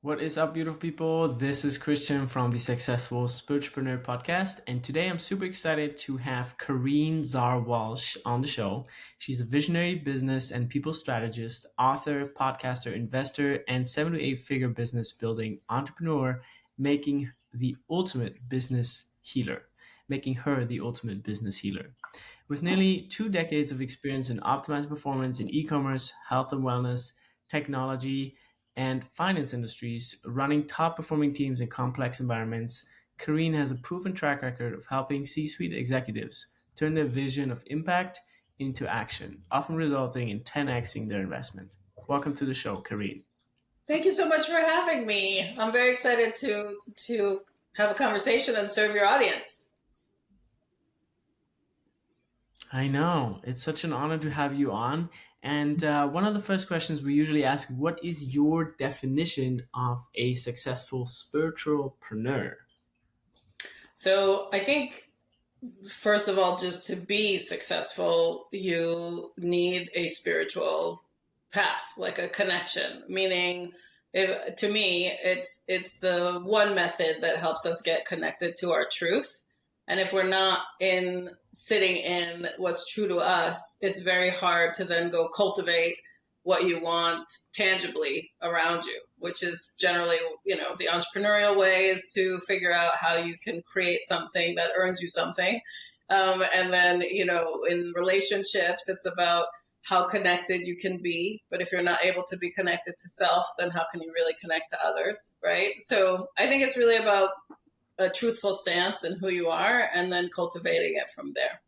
What is up, beautiful people? This is Christian from the Successful Spiritualpreneur podcast. And today I'm super excited to have Kareen Zahr Walsh on the show. She's a visionary business and people strategist, author, podcaster, investor, and 7 to 8 figure business building entrepreneur, making the ultimate business healer, making her the ultimate business healer. With nearly 2 decades of experience in optimized performance in e-commerce, health and wellness, technology, and finance industries, running top performing teams in complex environments, Kareen has a proven track record of helping C-suite executives turn their vision of impact into action, often resulting in 10xing their investment. Welcome to the show, Kareen. Thank you so much for having me. I'm very excited to have a conversation and serve your audience. I know. It's such an honor to have you on. And one of the first questions we usually ask, what is your definition of a successful spiritualpreneur? So I think, first of all, just to be successful, you need a spiritual path, like a connection, meaning to me, it's the one method that helps us get connected to our truth. And if we're not sitting in what's true to us, it's very hard to then go cultivate what you want tangibly around you, which is generally, the entrepreneurial way is to figure out how you can create something that earns you something. And then, in relationships, it's about how connected you can be. But if you're not able to be connected to self, then how can you really connect to others, right? So I think it's really about a truthful stance in who you are and then cultivating it from there.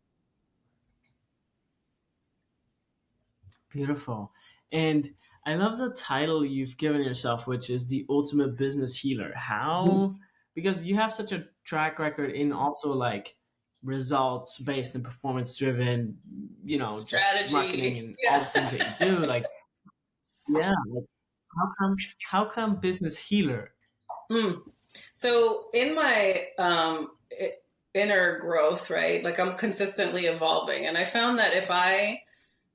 Beautiful. And I love the title you've given yourself, which is the ultimate business healer. How, because you have such a track record in also like results based and performance driven, Strategy. just marketing and all the things that you do. Like, yeah, like how come business healer? So in my inner growth, right, like I'm consistently evolving. And I found that if I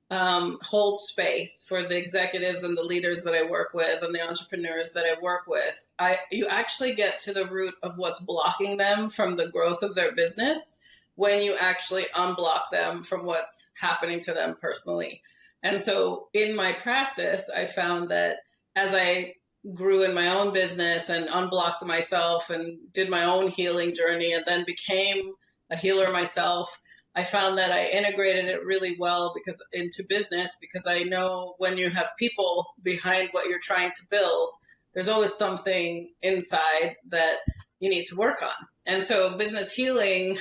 hold space for the executives and the leaders that I work with and the entrepreneurs that I work with, you actually get to the root of what's blocking them from the growth of their business when you actually unblock them from what's happening to them personally. And so in my practice, I found that as I grew in my own business and unblocked myself and did my own healing journey and then became a healer myself, I found that I integrated it really well into business, because I know when you have people behind what you're trying to build, there's always something inside that you need to work on. And so business healing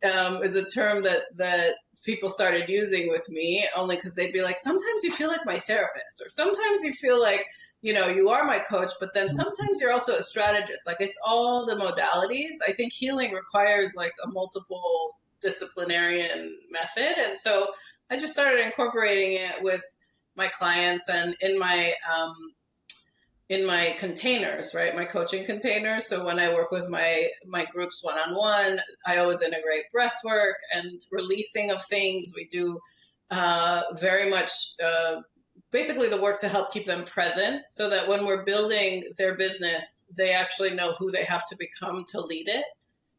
is a term that people started using with me, only because they'd be like, sometimes you feel like my therapist, or sometimes you feel like, you are my coach, but then sometimes you're also a strategist. Like, it's all the modalities. I think healing requires like a multiple disciplinarian method. And so I just started incorporating it with my clients and in my containers, right? My coaching containers. So when I work with my groups one-on-one, I always integrate breath work and releasing of things. We do very much basically the work to help keep them present, so that when we're building their business, they actually know who they have to become to lead it.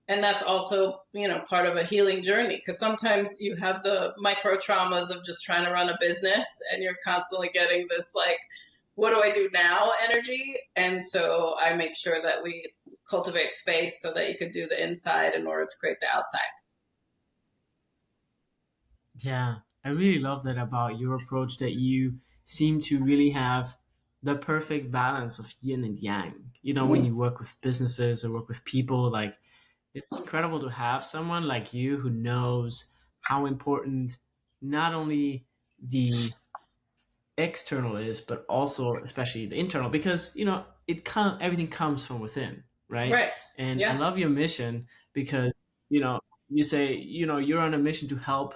And that's also, part of a healing journey, because sometimes you have the micro traumas of just trying to run a business and you're constantly getting this like, what do I do now energy? And so I make sure that we cultivate space so that you can do the inside in order to create the outside. Yeah, I really love that about your approach, that you seem to really have the perfect balance of yin and yang. When you work with businesses or work with people, like it's incredible to have someone like you who knows how important not only the external is, but also especially the internal, because everything comes from within, right? Right. And I Yeah. love your mission, because you say you're on a mission to help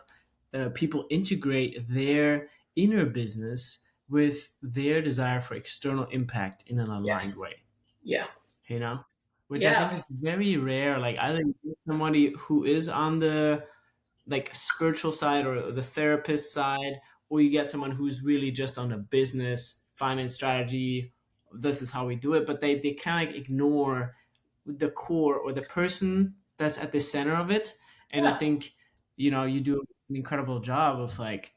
people integrate their inner business with their desire for external impact in an aligned Yes. way. Yeah. you know, which I think Yeah. is very rare. Like, either you get somebody who is on the like spiritual side or the therapist side, or you get someone who's really just on the business, finance strategy, this is how we do it, but they kind of like ignore the core or the person that's at the center of it. And I Yeah. think, you do an incredible job of like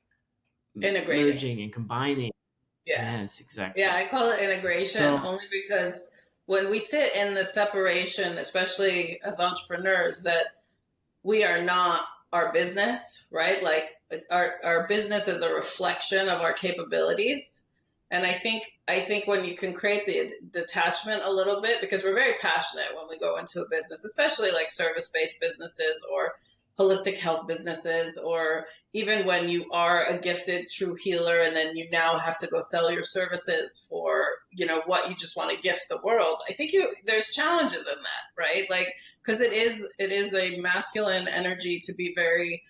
Integrating. merging and combining. Yeah. Yes, Yeah, exactly. I call it integration So only because when we sit in the separation, especially as entrepreneurs, that we are not our business, right? Like our business is a reflection of our capabilities. And I think when you can create the detachment a little bit, because we're very passionate when we go into a business, especially like service-based businesses or holistic health businesses, or even when you are a gifted true healer and then you now have to go sell your services for, what you just want to gift the world. I think there's challenges in that, right? Like, because it is a masculine energy to be very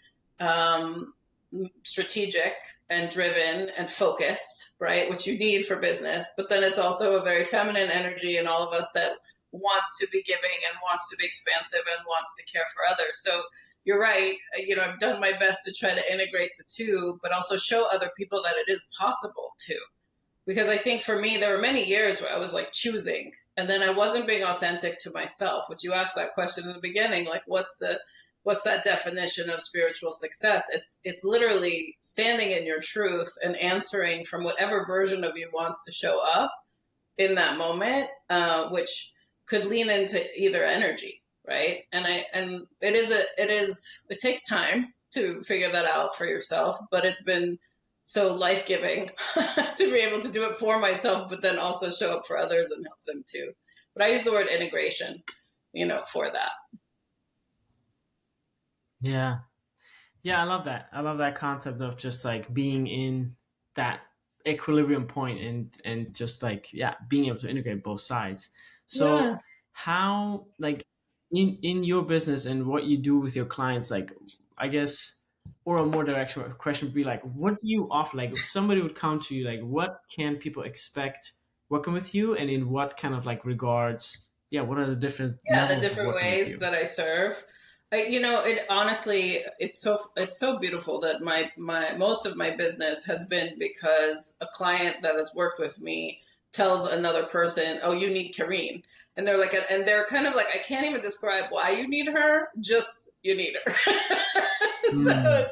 strategic and driven and focused, right? Which you need for business. But then it's also a very feminine energy in all of us that wants to be giving and wants to be expansive and wants to care for others. So you're right. I've done my best to try to integrate the two, but also show other people that it is possible too. Because I think for me, there were many years where I was like choosing, and then I wasn't being authentic to myself. Which you asked that question in the beginning, like what's that definition of spiritual success? It's literally standing in your truth and answering from whatever version of you wants to show up in that moment, which could lean into either energy, right? And it takes time to figure that out for yourself, but it's been so life-giving to be able to do it for myself, but then also show up for others and help them too. But I use the word integration, for that. yeah. Yeah, I love that. I love that concept of just like being in that equilibrium point and just like being able to integrate both sides. So Yeah. how like in your business and what you do with your clients, like I guess, or a more direct question would be like, what do you offer? Like if somebody would come to you, like what can people expect working with you, and in what kind of like regards? Yeah, what are the different Yeah, the levels of different working with ways you? that I serve. It honestly, it's so beautiful that my most of my business has been because a client that has worked with me tells another person, "Oh, you need Kareen," and they're kind of like, I can't even describe why you need her, just you need her. Mm,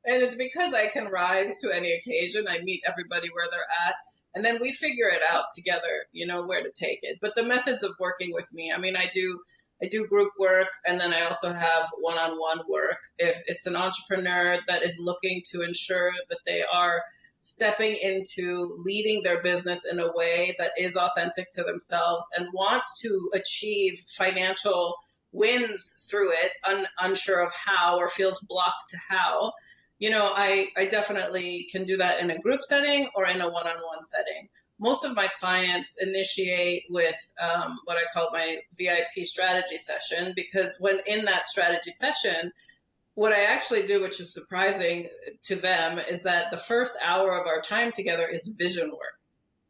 And it's because I can rise to any occasion. I meet everybody where they're at, and then we figure it out together, where to take it. But the methods of working with me, I mean, I do group work, and then I also have one-on-one work. If it's an entrepreneur that is looking to ensure that they are stepping into leading their business in a way that is authentic to themselves and wants to achieve financial wins through it, unsure of how or feels blocked to how, I definitely can do that in a group setting or in a one-on-one setting. Most of my clients initiate with what I call my VIP strategy session, because when in that strategy session, what I actually do, which is surprising to them, is that the first hour of our time together is vision work.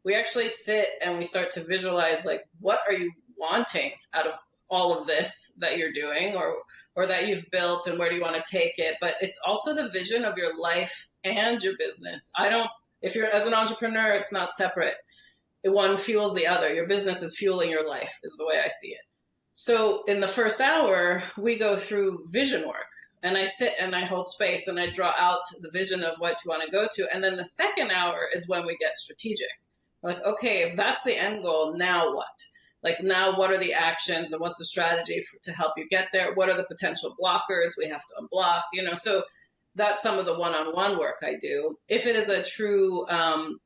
We actually sit and we start to visualize, like, what are you wanting out of all of this that you're doing, or that you've built, and where do you want to take it? But it's also the vision of your life and your business. I don't If you're as an entrepreneur, it's not separate. One fuels the other. Your business is fueling your life, is the way I see it. So in the first hour, we go through vision work, and I sit and I hold space and I draw out the vision of what you want to go to. And then the second hour is when we get strategic. We're like, okay, if that's the end goal, now what? Like, now what are the actions and what's the strategy to help you get there? What are the potential blockers we have to unblock? So that's some of the one-on-one work I do. If it is a true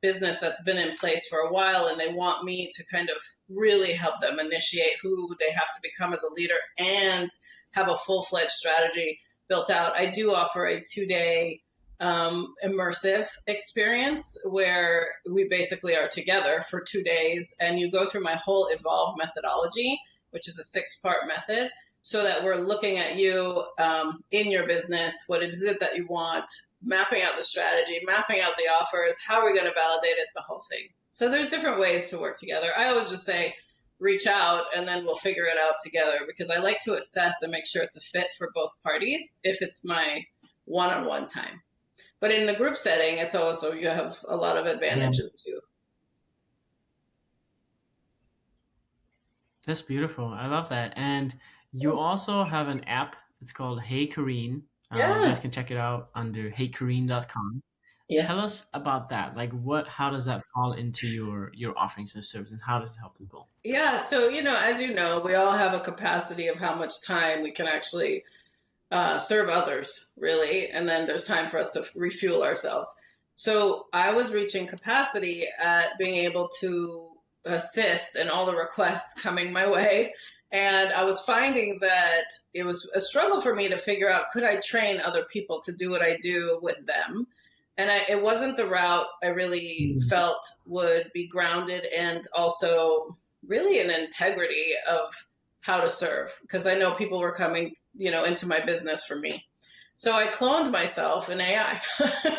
business that's been in place for a while and they want me to kind of really help them initiate who they have to become as a leader and have a full-fledged strategy built out, I do offer a 2-day immersive experience where we basically are together for 2 days, and you go through my whole Evolve methodology, which is a 6-part method, so that we're looking at you in your business, what is it that you want, mapping out the strategy, mapping out the offers, how are we going to validate it, the whole thing. So there's different ways to work together. I always just say, reach out and then we'll figure it out together, because I like to assess and make sure it's a fit for both parties if it's my one-on-one time. But in the group setting, it's also, you have a lot of yeah. advantages too. That's beautiful. I love that. And you also have an app. It's called Hey Kareen. You guys Yeah. can check it out under heykareen.com. Yeah. Tell us about that. Like how does that fall into your offerings of service and how does it help people? Yeah. So, as you know, we all have a capacity of how much time we can actually serve others, really. And then there's time for us to refuel ourselves. So I was reaching capacity at being able to assist in all the requests coming my way. And I was finding that it was a struggle for me to figure out, could I train other people to do what I do with them? And it wasn't the route I really Mm. felt would be grounded and also really an integrity of how to serve, because I know people were coming, into my business for me. So I cloned myself in AI,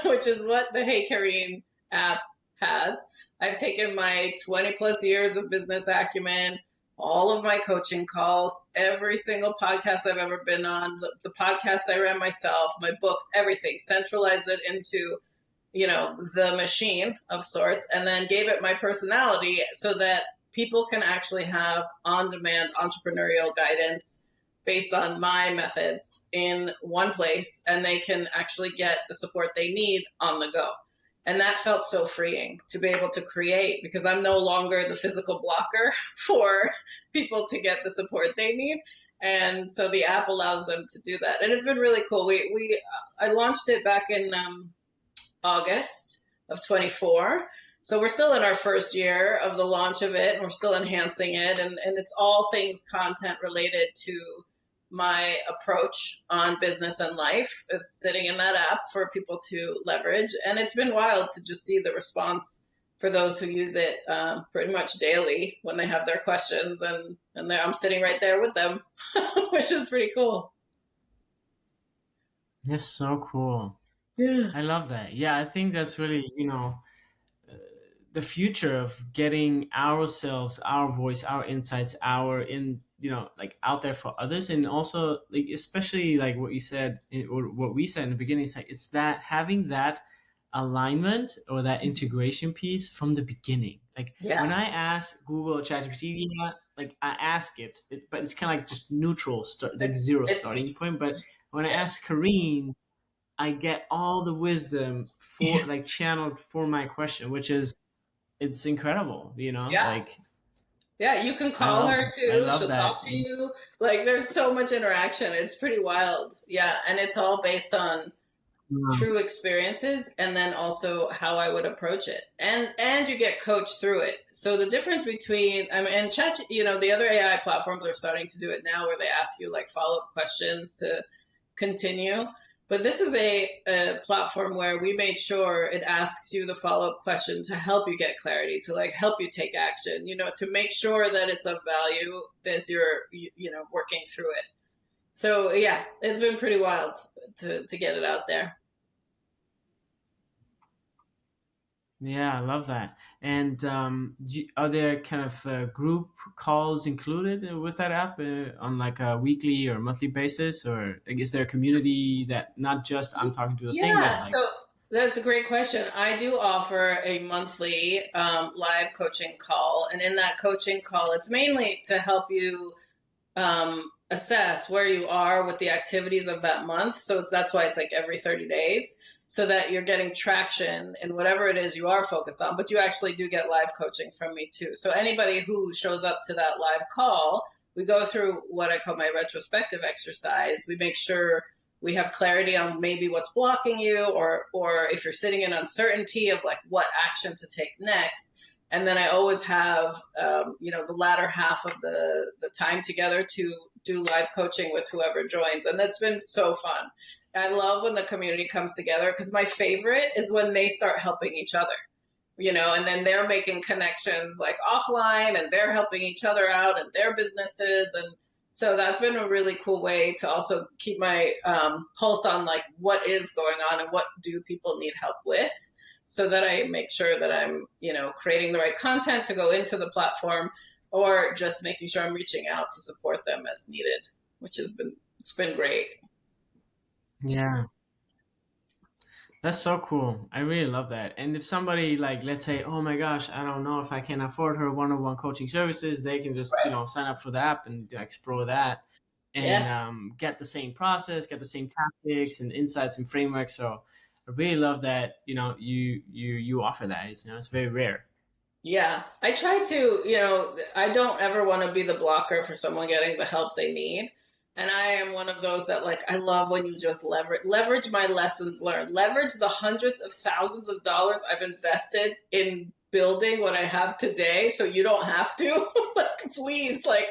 which is what the Hey Kareen app has. I've taken my 20 plus years of business acumen, all of my coaching calls, every single podcast I've ever been on, the podcast I ran myself, my books, everything, centralized it into, the machine of sorts, and then gave it my personality so that people can actually have on demand entrepreneurial guidance based on my methods in one place, and they can actually get the support they need on the go. And that felt so freeing to be able to create, because I'm no longer the physical blocker for people to get the support they need. And so the app allows them to do that. And it's been really cool. I launched it back in August of 24. So we're still in our first year of the launch of it, and we're still enhancing it. And it's all things content related to my approach on business and life. It's sitting in that app for people to leverage. And it's been wild to just see the response for those who use it pretty much daily when they have their questions. And I'm sitting right there with them, which is pretty cool. That's so cool. Yeah. I love that. Yeah, I think that's really, the future of getting ourselves, our voice, our insights, our in like out there for others, and also like especially like what you said or what we said in the beginning. It's like it's that having that alignment or that integration piece from the beginning. Like when Yeah. I ask Google or ChatGPT, like I ask but it's kind of like just neutral start, like zero starting It's, point. But when I yeah. ask Kareen, I get all the wisdom for like channeled for my question, which is it's incredible, Yeah. like Yeah, you can call her I too. love She'll that. talk to you. Like there's so much interaction. It's pretty wild. Yeah, and it's all based on Um, true experiences and then also how I would approach it. And you get coached through it. So the difference between I mean and chat, the other AI platforms are starting to do it now where they ask you like follow-up questions to continue. But this is a platform where we made sure it asks you the follow up question to help you get clarity, to like help you take action, to make sure that it's of value as you're, working through it. So yeah, it's been pretty wild to get it out there. yeah, I love that. And are there kind of group calls included with that app on like a weekly or monthly basis, or like, is there a community that not just I'm talking to the thing, but Yeah, like so that's a great question. I do offer a monthly live coaching call. And in that coaching call, it's mainly to help you assess where you are with the activities of that month. So that's why it's like every 30 days, so that you're getting traction in whatever it is you are focused on. But you actually do get live coaching from me too. So anybody who shows up to that live call, we go through what I call my retrospective exercise. We make sure we have clarity on maybe what's blocking you, or if you're sitting in uncertainty of like what action to take next. And then I always have, the latter half of the time together to do live coaching with whoever joins. And that's been so fun. I love when the community comes together, because my favorite is when they start helping each other, and then they're making connections like offline, and they're helping each other out and their businesses. And so that's been a really cool way to also keep my pulse on like what is going on and what do people need help with, so that I make sure that I'm, creating the right content to go into the platform, or just making sure I'm reaching out to support them as needed, it's been great. yeah. That's so cool. I really love that. And if somebody like, let's say, oh my gosh, I don't know if I can afford her one-on-one coaching services, they can just, Right. sign up for the app and explore that and Yeah. get the same process, get the same tactics and insights and frameworks. So I really love that, you offer that. It's very rare. Yeah, I try to, I don't ever want to be the blocker for someone getting the help they need. And I am one of those that like I love when you just leverage my lessons learned, leverage the hundreds of thousands of dollars I've invested in building what I have today so you don't have to. Like please like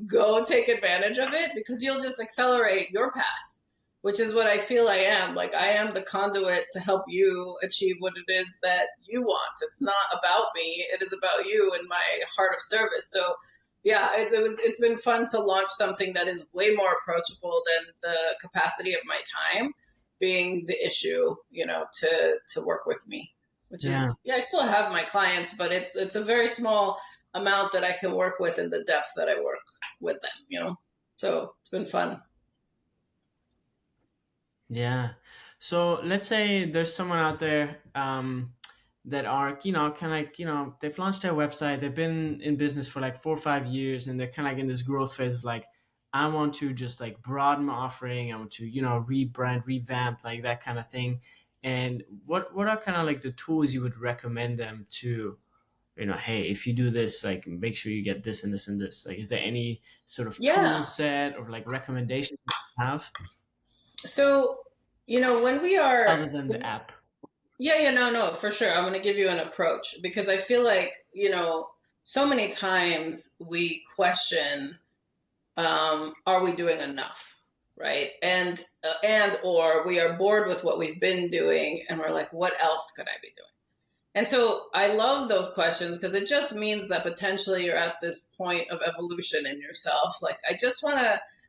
go take advantage of it because you'll just accelerate your path, which is what I feel I am. Like I am the conduit to help you achieve what it is that you want. It's not about me. It is about you and my heart of service. So yeah, it's been fun to launch something that is way more approachable than the capacity of my time being the issue, to work with me. Which Yeah. is yeah, I still have my clients, but it's a very small amount that I can work with in the depth that I work with them. So it's been fun. Yeah. So let's say there's someone out there that are, kind of like, they've launched their website, they've been in business for like 4 or 5 years, and they're kind of like in this growth phase of like, I want to just like broaden my offering, I want to, rebrand, revamp, like that kind of thing. And what are kind of like the tools you would recommend them to, hey, if you do this, like make sure you get this and this and this. Like, is there any sort of tool Yeah. set or like recommendations that you have So, when we are, other than the app? yeah, yeah, no, no, for sure. I'm going to give you an approach because I feel like, so many times we question, are we doing enough? Right. And or we are bored with what we've been doing and we're like, what else could I be doing? And so I love those questions because it just means that potentially you're at this point of evolution in yourself. Like I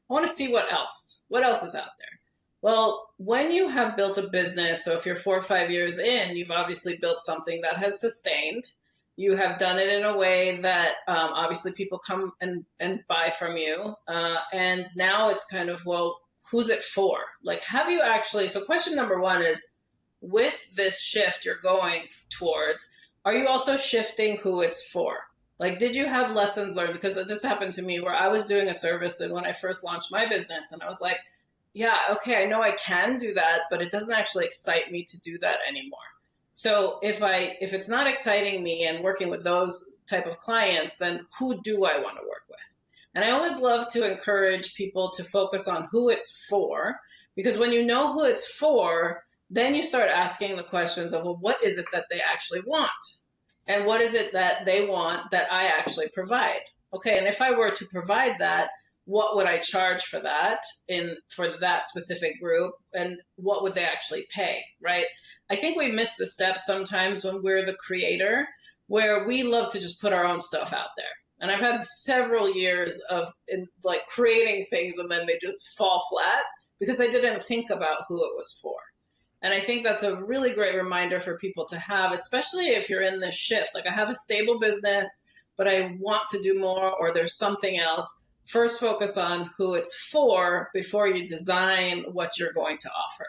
want to see what else is out there. Well, when you have built a business, so if you're 4 or 5 years in, you've obviously built something that has sustained. You have done it in a way that obviously people come and buy from you. And now it's kind of, well, who's it for? Like, have you actually? So, question number one is with this shift you're going towards, are you also shifting who it's for? Like, did you have lessons learned? Because this happened to me where I was doing a service and when I first launched my business, and I was like, yeah, okay, I know I can do that, but it doesn't actually excite me to do that anymore. So if it's not exciting me and working with those type of clients, then who do I want to work with? And I always love to encourage people to focus on who it's for, because when you know who it's for, then you start asking the questions of, well, what is it that they actually want? And what is it that they want that I actually provide? Okay, and if I were to provide that, what would I charge for that in for that specific group, and what would they actually pay, right? I think we miss the steps sometimes when we're the creator, where we love to just put our own stuff out there. And I've had several years of like creating things and then they just fall flat because I didn't think about who it was for. And I think that's a really great reminder for people to have, especially if you're in this shift. Like, I have a stable business, but I want to do more, or there's something else. First, focus on who it's for before you design what you're going to offer.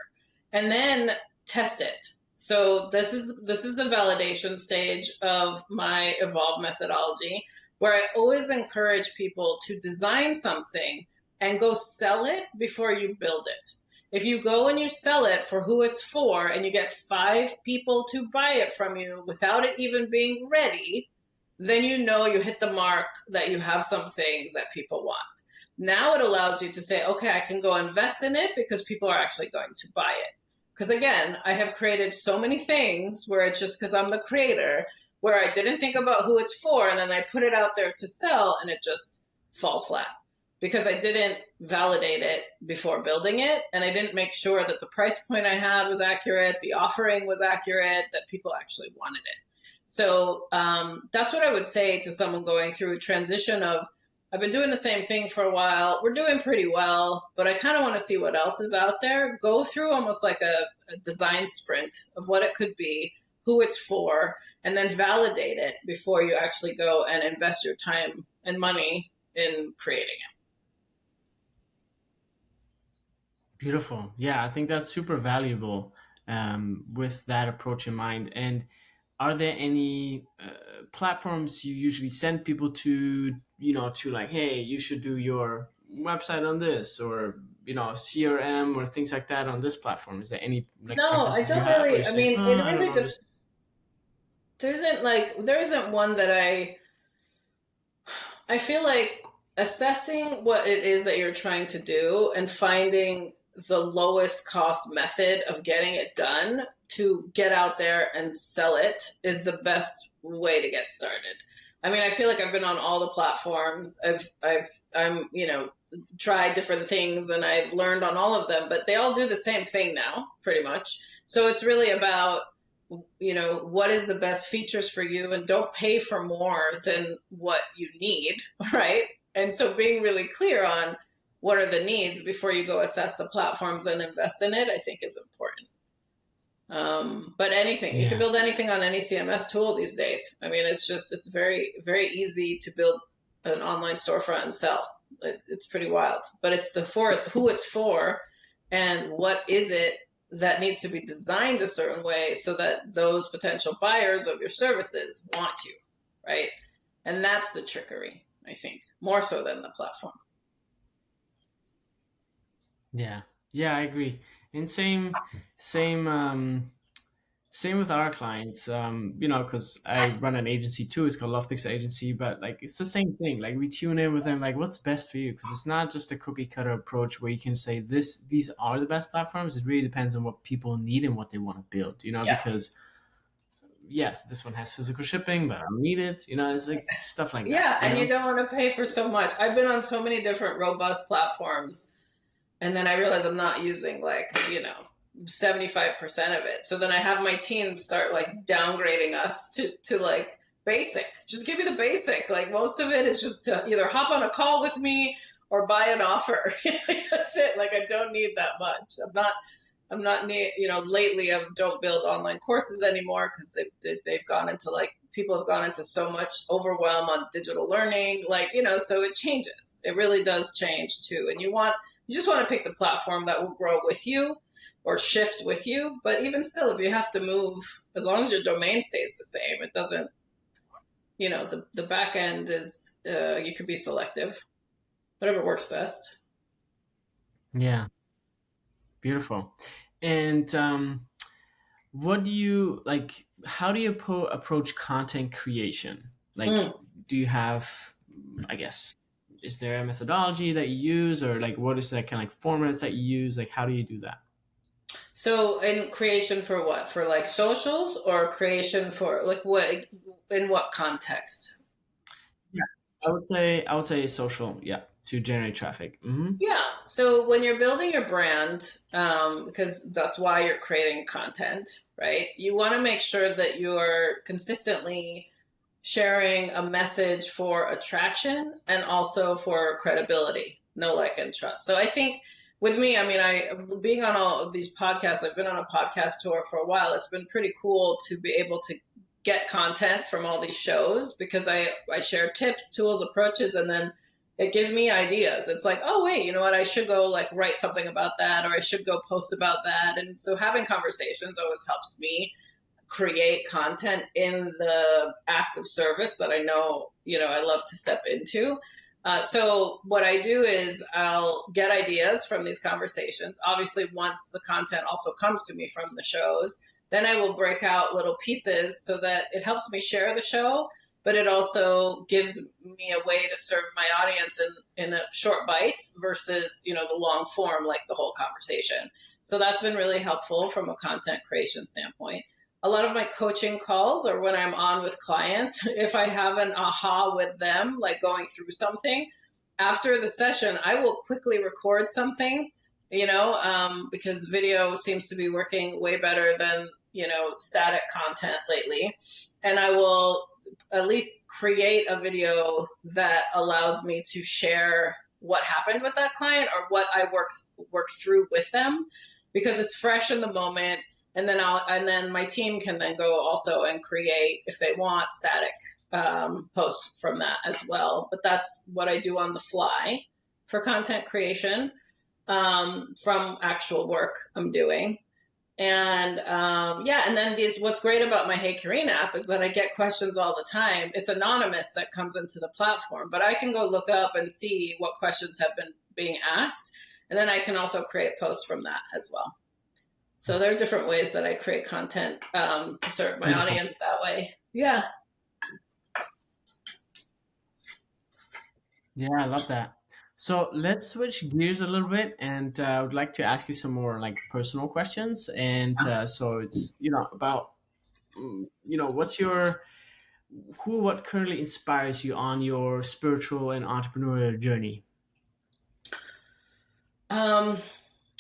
And then test it. So this is the validation stage of my evolve methodology, where I always encourage people to design something and go sell it before you build it. If you go and you sell it for who it's for and you get 5 people to buy it from you without it even being ready, then you know you hit the mark, that you have something that people want. Now it allows you to say, okay, I can go invest in it because people are actually going to buy it. Because again, I have created so many things where it's just because I'm the creator, where I didn't think about who it's for, and then I put it out there to sell and it just falls flat because I didn't validate it before building it, and I didn't make sure that the price point I had was accurate, the offering was accurate, that people actually wanted it. So that's what I would say to someone going through a transition of, I've been doing the same thing for a while. We're doing pretty well, but I kind of want to see what else is out there. Go through almost like a design sprint of what it could be, who it's for, and then validate it before you actually go and invest your time and money in creating it. Beautiful. Yeah, I think that's super valuable. with that approach in mind. And are there any platforms you usually send people to, to like, hey, you should do your website on this, or CRM or things like that on this platform? Is there any like No, I preferences you don't have, or really. you I say, mean, oh, it I don't really know, just there isn't one that I feel like assessing what it is that you're trying to do and finding the lowest cost method of getting it done to get out there and sell it is the best way to get started. I mean, I feel like I've been on all the platforms. I'm, tried different things and I've learned on all of them, but they all do the same thing now, pretty much. So it's really about what is the best features for you, and don't pay for more than what you need, right? And so being really clear on what are the needs before you go assess the platforms and invest in it, I think is important. But anything, you can yeah, build anything on any CMS tool these days. I mean, it's very, very easy to build an online storefront and sell. It's pretty wild, but it's who it's for and what is it that needs to be designed a certain way so that those potential buyers of your services want you, right? And that's the trickery, I think, more so than the platform. yeah, yeah, I agree. And same with our clients, because I run an agency too. It's called Love Pixel Agency, but like it's the same thing. Like we tune in with them, like what's best for you, because it's not just a cookie cutter approach where you can say these are the best platforms. It really depends on what people need and what they want to build. Yeah. Because yes, this one has physical shipping, but I don't need it. It's like stuff like that. Yeah, and you don't want to pay for so much. I've been on so many different robust platforms, and then I realize I'm not using 75% of it. So then I have my team start like downgrading us to like basic. Just give me the basic. Like most of it is just to either hop on a call with me or buy an offer. That's it. Like I don't need that much. I'm not lately I don't build online courses anymore because they've gone into people have gone into so much overwhelm on digital learning, so it changes. It really does change too. And you just want to pick the platform that will grow with you or shift with you. But even still, if you have to move, as long as your domain stays the same, it doesn't, the back end is, you could be selective, whatever works best. Yeah, beautiful. And what do you like? How do you approach content creation? Like, Mm. do you have, I guess, is there a methodology that you use, or like what is that kind of like formats that you use? Like, how do you do that? So in creation for what? For like socials, or creation for like what, in what context? Yeah, I would say social. Yeah, to generate traffic. Yeah. So when you're building your brand, because that's why you're creating content, right? You want to make sure that you're consistently sharing a message for attraction and also for credibility, know, like, and trust. So I think with me, I mean, being on all of these podcasts, I've been on a podcast tour for a while. It's been pretty cool to be able to get content from all these shows because I share tips, tools, approaches, and then it gives me ideas. It's like, oh wait, you know what? I should go like write something about that, or I should go post about that. And so having conversations always helps me create content in the act of service that I know, I love to step into. So what I do is I'll get ideas from these conversations. Obviously, once the content also comes to me from the shows, then I will break out little pieces so that it helps me share the show, but it also gives me a way to serve my audience in a short bites versus, the long form, like the whole conversation. So that's been really helpful from a content creation standpoint. A lot of my coaching calls are when I'm on with clients. If I have an aha with them, like going through something, after the session, I will quickly record something, because video seems to be working way better than, static content lately. And I will at least create a video that allows me to share what happened with that client or what I work through with them because it's fresh in the moment, and then my team can then go also and create, if they want, static posts from that as well. But that's what I do on the fly for content creation from actual work I'm doing. And yeah, and then what's great about my Hey Kareen app is that I get questions all the time. It's anonymous that comes into the platform, but I can go look up and see what questions have been being asked. And then I can also create posts from that as well. So there are different ways that I create content to serve my Beautiful. audience that way. Yeah. Yeah, I love that. So let's switch gears a little bit, and I would like to ask you some more like personal questions. And so it's about what's your what currently inspires you on your spiritual and entrepreneurial journey? Um,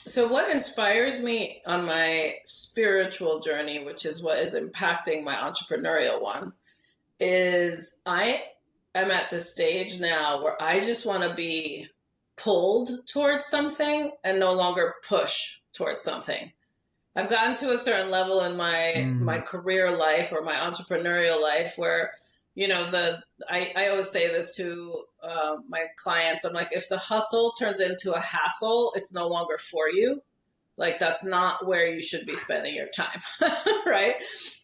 so what inspires me on my spiritual journey, which is what is impacting my entrepreneurial one, is I am at the stage now where I just want to be pulled towards something and no longer push towards something. I've gotten to a certain level in my Mm, career life or my entrepreneurial life where, I always say this to my clients. I'm like, if the hustle turns into a hassle, it's no longer for you. Like that's not where you should be spending your time, right?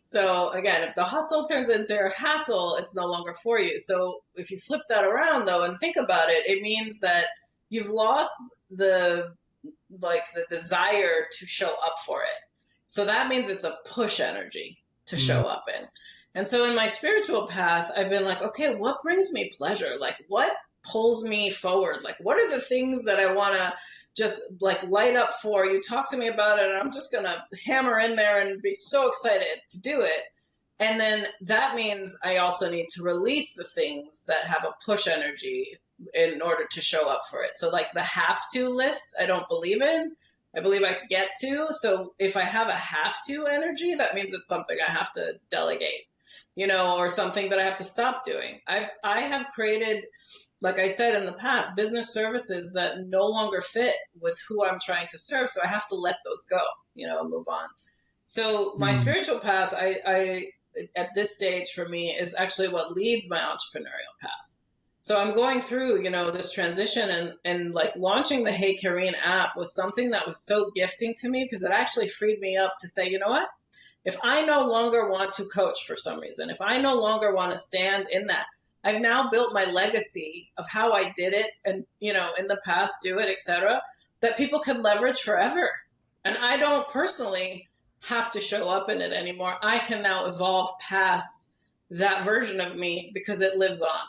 So again, if the hustle turns into a hassle, it's no longer for you. So if you flip that around though and think about it, it means that you've lost the the desire to show up for it. So that means it's a push energy to mm, show up in. And so in my spiritual path, I've been like, okay, what brings me pleasure? Like what pulls me forward? Like what are the things that I want to just like light up for? You talk to me about it and I'm just going to hammer in there and be so excited to do it. And then that means I also need to release the things that have a push energy in order to show up for it. So like the have to list, I don't believe in. I believe I get to. So if I have a have to energy, that means it's something I have to delegate, or something that I have to stop doing. I have created, like I said in the past, business services that no longer fit with who I'm trying to serve. So I have to let those go, move on. So my mm. spiritual path, I at this stage for me is actually what leads my entrepreneurial path. So I'm going through, this transition and like launching the Hey Kareen app was something that was so gifting to me because it actually freed me up to say, you know what? If I no longer want to coach for some reason, if I no longer want to stand in that, I've now built my legacy of how I did it and, in the past do it, etc., that people can leverage forever. And I don't personally have to show up in it anymore. I can now evolve past that version of me because it lives on.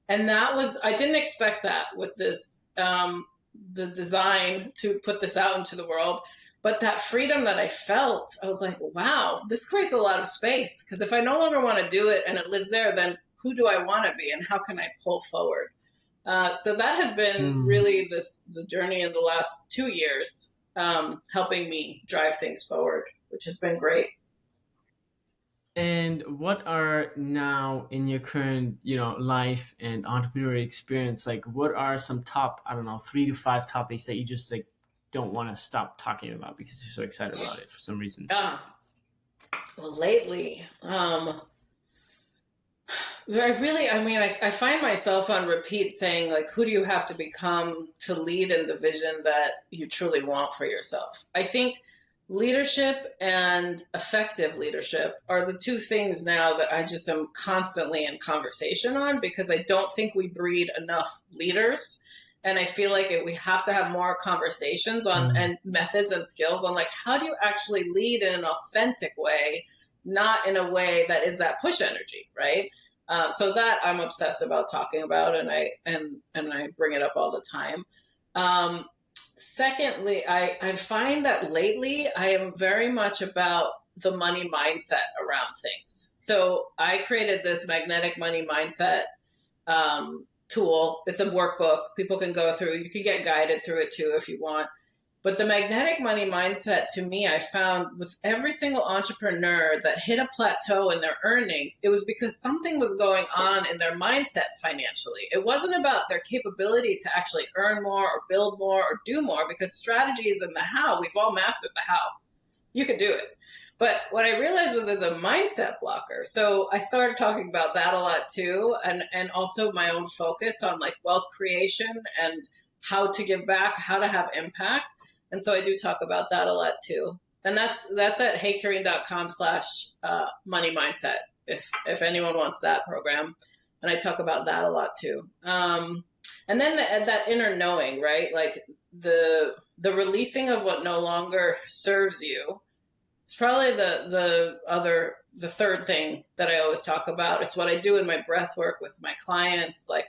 And that was, I didn't expect that with this, the design to put this out into the world. But that freedom that I felt, I was like, wow, this creates a lot of space. Because if I no longer want to do it and it lives there, then who do I want to be and how can I pull forward? So that has been Mm. really the journey in the last 2 years, helping me drive things forward, which has been great. And what are now in your current, life and entrepreneurial experience, like what are some top, I don't know, 3 to 5 topics that you just like don't want to stop talking about because you're so excited about it for some reason? Well, lately, I find myself on repeat saying, like, who do you have to become to lead in the vision that you truly want for yourself? I think leadership and effective leadership are the two things now that I just am constantly in conversation on because I don't think we breed enough leaders. And I feel like we have to have more conversations on Mm. and methods and skills on like how do you actually lead in an authentic way, not in a way that is that push energy, right? So that I'm obsessed about talking about, and I bring it up all the time. Um, Secondly, I find that lately I am very much about the money mindset around things. So I created this magnetic money mindset tool. It's a workbook people can go through. You can get guided through it too if you want. But the magnetic money mindset to me, I found with every single entrepreneur that hit a plateau in their earnings, it was because something was going on in their mindset financially. It wasn't about their capability to actually earn more or build more or do more because strategy is in the how. We've all mastered the how. You can do it. But what I realized was it's a mindset blocker. So I started talking about that a lot too. And also my own focus on like wealth creation and how to give back, how to have impact. And so I do talk about that a lot too. And that's at heykareen.com/money mindset if anyone wants that program. And I talk about that a lot too. And then that inner knowing, right? Like the releasing of what no longer serves you. It's probably the third thing that I always talk about. It's what I do in my breath work with my clients. Like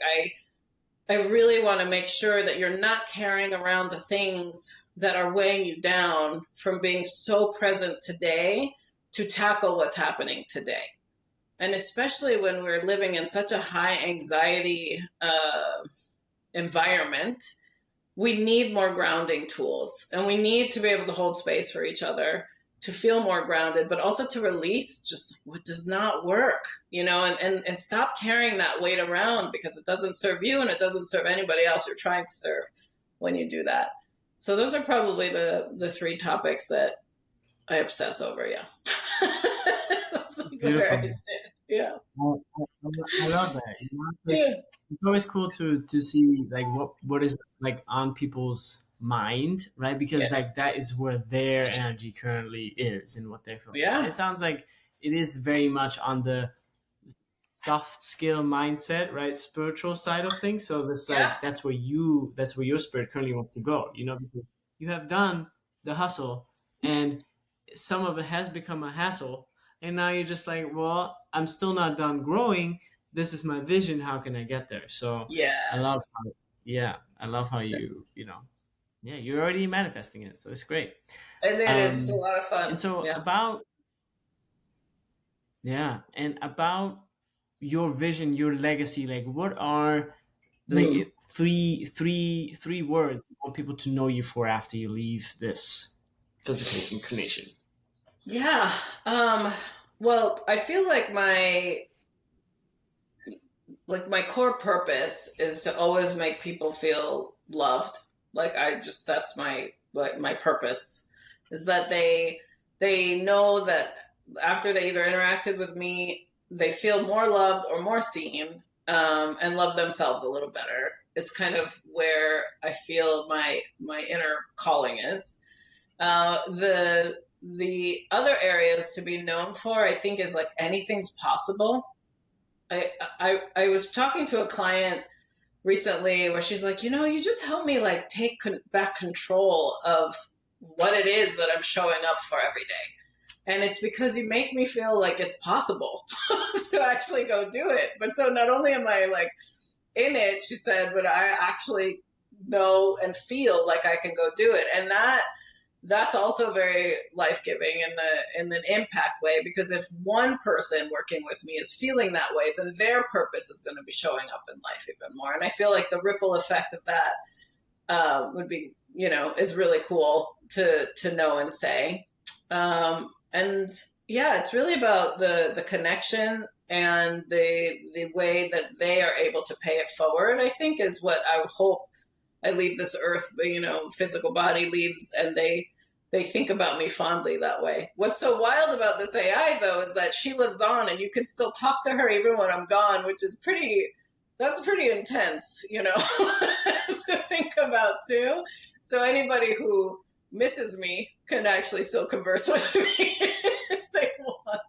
I really want to make sure that you're not carrying around the things that are weighing you down from being so present today to tackle what's happening today. And especially when we're living in such a high anxiety environment, we need more grounding tools, and we need to be able to hold space for each other to feel more grounded, but also to release just what does not work, and stop carrying that weight around, because it doesn't serve you and it doesn't serve anybody else you're trying to serve when you do that. So those are probably the three topics that I obsess over. Yeah. That's like where I Beautiful. stand. Yeah. I love that. Like, Yeah. it's always cool to see like what is like on people's mind, right? Because Yeah. like that is where their energy currently is and what they're feeling. So Yeah. it sounds like it is very much on the soft skill mindset, right? Spiritual side of things. So this Yeah. like that's where your spirit currently wants to go, because you have done the hustle and some of it has become a hassle. And now you're just like, well, I'm still not done growing. This is my vision. How can I get there? So I love Yes. how, yeah, I love how yeah, you're already manifesting it. So it's great. And it is a Um, lot of and fun. so Yeah. about, yeah, and about your vision, your legacy, like what are like Mm. three words you want people to know you for after you leave this physical incarnation? Yeah. Um, well, I feel like my core purpose is to always make people feel loved. Like that's my purpose, is that they know that after they either interacted with me, they feel more loved or more seen, and love themselves a little better. Is kind of where I feel my inner calling is. The other areas to be known for, I think, is like anything's possible. I was talking to a client recently where she's like, you just help me like take back control of what it is that I'm showing up for every day. And it's because you make me feel like it's possible to actually go do it. But so not only am I like in it, she said, but I actually know and feel like I can go do it. And that's also very life-giving in an impact way, because if one person working with me is feeling that way, then their purpose is going to be showing up in life even more. And I feel like the ripple effect of that would be, is really cool to know and say. And yeah, it's really about the connection and the way that they are able to pay it forward, I think, is what I hope I leave this earth, physical body leaves, and they think about me fondly that way. What's so wild about this AI though is that she lives on, and you can still talk to her even when I'm gone, which is that's pretty intense, to think about too. So anybody who misses me can actually still converse with me if they want.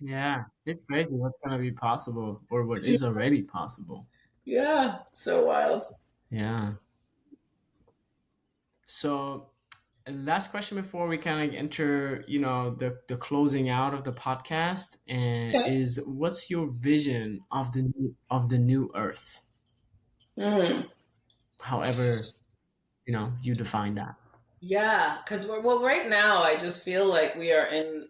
Yeah, it's crazy what's gonna be possible or what is already possible. Yeah, so wild. Yeah. So last question before we kind of enter, the closing out of the podcast, and Okay. is what's your vision of the new Earth? Mm. However, you define that. Yeah, because right now I just feel like we are in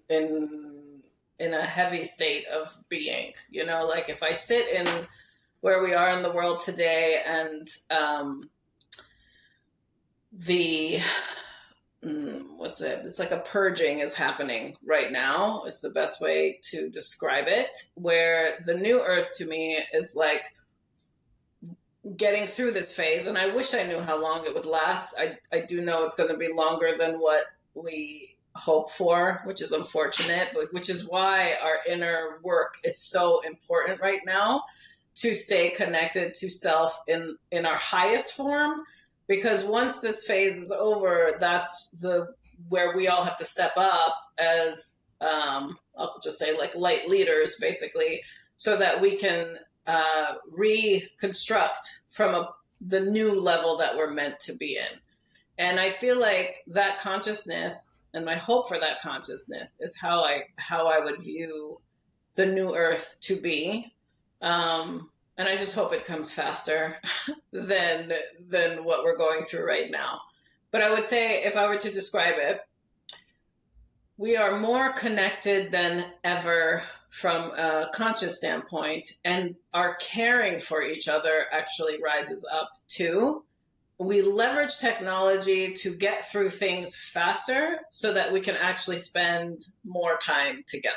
a heavy state of being. Like if I sit in where we are in the world today, and the what's it? It's like a purging is happening right now. Is the best way to describe it. Where the new Earth to me is like getting through this phase, and I wish I knew how long it would last. I do know it's going to be longer than what we hope for, which is unfortunate, but which is why our inner work is so important right now, to stay connected to self in our highest form, because once this phase is over, that's where we all have to step up as I'll just say like light leaders, basically, so that we can reconstruct from the new level that we're meant to be in. And I feel like that consciousness, and my hope for that consciousness, is how I would view the new earth to be. And I just hope it comes faster than what we're going through right now. But I would say, if I were to describe it, we are more connected than ever from a conscious standpoint, and our caring for each other actually rises up too. We leverage technology to get through things faster so that we can actually spend more time together.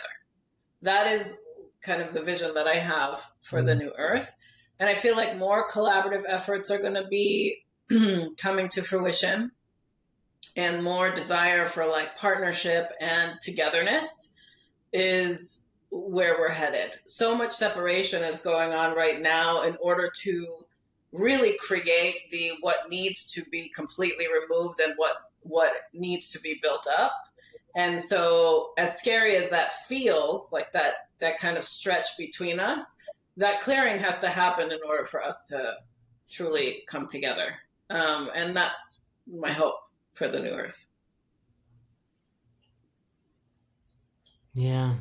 That is kind of the vision that I have for the new earth. And I feel like more collaborative efforts are going to be coming to fruition, and more desire for like partnership and togetherness is where we're headed. So much separation is going on right now in order to really create the what needs to be completely removed and what needs to be built up. And so, as scary as that feels, like that kind of stretch between us, that clearing has to happen in order for us to truly come together. And that's my hope for the new earth. Yeah.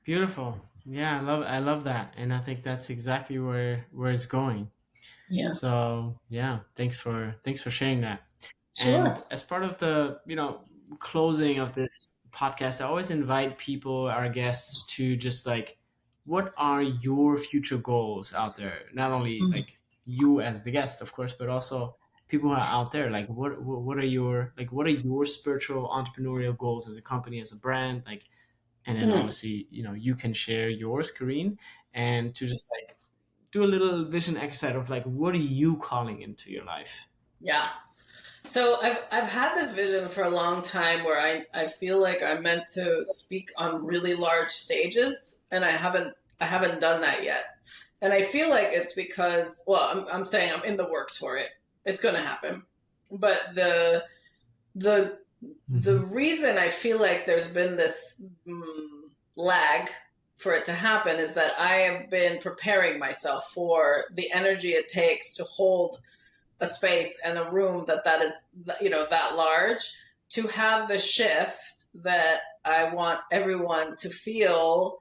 Beautiful. Yeah, I love that. And I think that's exactly where it's going. Yeah. So yeah, thanks for sharing that. Sure. And as part of the, closing of this podcast, I always invite people, our guests, to just like, what are your future goals out there? Not only Mm. like you as the guest, of course, but also people who are out there. Like, what are your spiritual entrepreneurial goals as a company, as a brand? Like, and then Mm. obviously, you can share yours, Kareen, and to just like do a little vision exercise of like, what are you calling into your life? Yeah. So I've had this vision for a long time where I feel like I'm meant to speak on really large stages, and I haven't done that yet. And I feel like it's because, well, I'm saying I'm in the works for it. It's going to happen. But the the Mm-hmm. reason I feel like there's been this lag for it to happen is that I have been preparing myself for the energy it takes to hold a space and a room that is that large, to have the shift that I want everyone to feel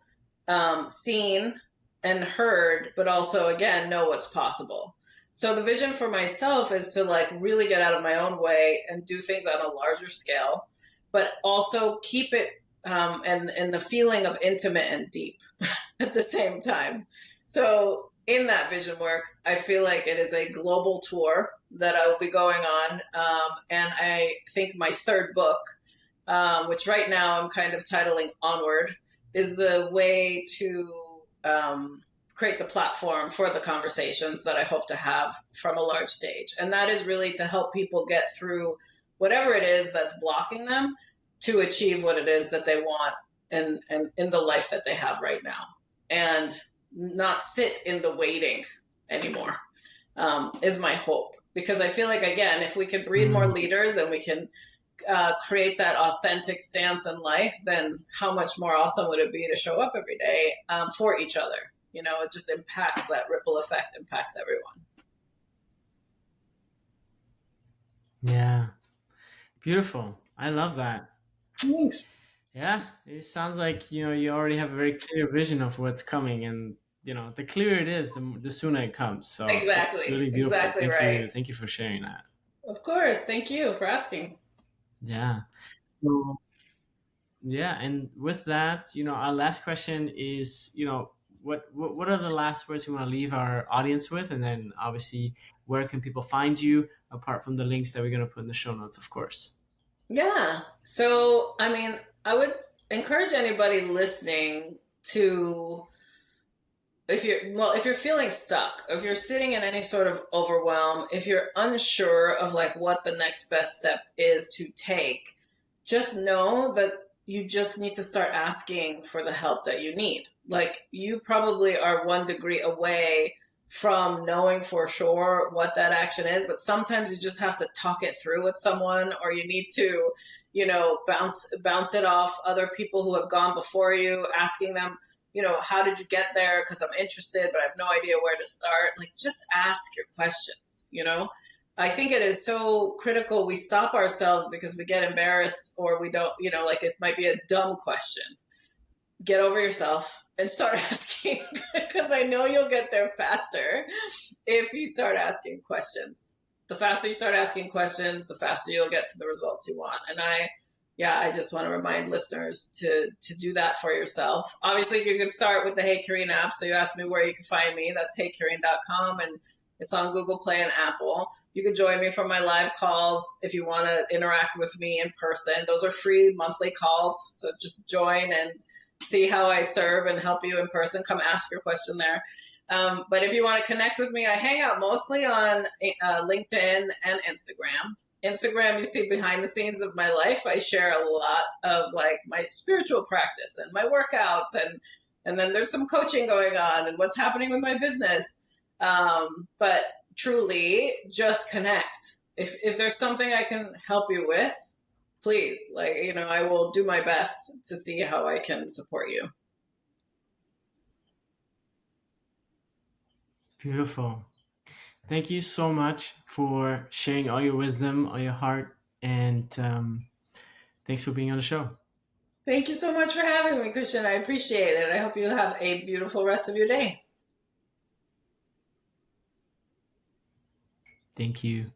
seen and heard, but also again know what's possible. So the vision for myself is to like really get out of my own way and do things on a larger scale, but also keep it and the feeling of intimate and deep at the same time. So in that vision work, I feel like it is a global tour that I will be going on. And I think my third book, which right now I'm kind of titling Onward, is the way to create the platform for the conversations that I hope to have from a large stage. And that is really to help people get through whatever it is that's blocking them to achieve what it is that they want and in the life that they have right now, and not sit in the waiting anymore, is my hope. Because I feel like, again, if we could breed more leaders and we can create that authentic stance in life, then how much more awesome would it be to show up every day for each other? It just impacts, that ripple effect impacts everyone. Yeah. Beautiful. I love that. Thanks. Yeah, it sounds like, you already have a very clear vision of what's coming, and the clearer it is, the sooner it comes. So it's Exactly. really beautiful. Exactly Thank right. you. Thank you for sharing that. Of course. Thank you for asking. Yeah. So, yeah, and with that, our last question is, what are the last words you want to leave our audience with? And then obviously, where can people find you apart from the links that we're going to put in the show notes, of course? Yeah. So, I mean, I would encourage anybody listening to, if you're feeling stuck, if you're sitting in any sort of overwhelm, if you're unsure of like what the next best step is to take, just know that you just need to start asking for the help that you need. Like, you probably are 1 degree away from knowing for sure what that action is, but sometimes you just have to talk it through with someone, or you need to, bounce it off other people who have gone before you, asking them, how did you get there? Because I'm interested, but I have no idea where to start. Like, just ask your questions. I think it is so critical we stop ourselves because we get embarrassed, or we don't, like, it might be a dumb question. Get over yourself and start asking, because I know you'll get there faster if you start asking questions. The faster you start asking questions, the faster you'll get to the results you want. And I just want to remind listeners to do that for yourself. Obviously, you can start with the Hey Kareen app. So you asked me where you can find me. That's heykareen.com, and it's on Google Play and Apple. You can join me for my live calls if you want to interact with me in person. Those are free monthly calls. So just join and see how I serve and help you in person. Come ask your question there. But if you want to connect with me, I hang out mostly on LinkedIn and Instagram. Instagram, you see behind the scenes of my life. I share a lot of like my spiritual practice and my workouts, and then there's some coaching going on and what's happening with my business. But truly, just connect. If there's something I can help you with, please, I will do my best to see how I can support you. Beautiful. Thank you so much for sharing all your wisdom, all your heart, and thanks for being on the show. Thank you so much for having me, Christian. I appreciate it. I hope you have a beautiful rest of your day. Thank you.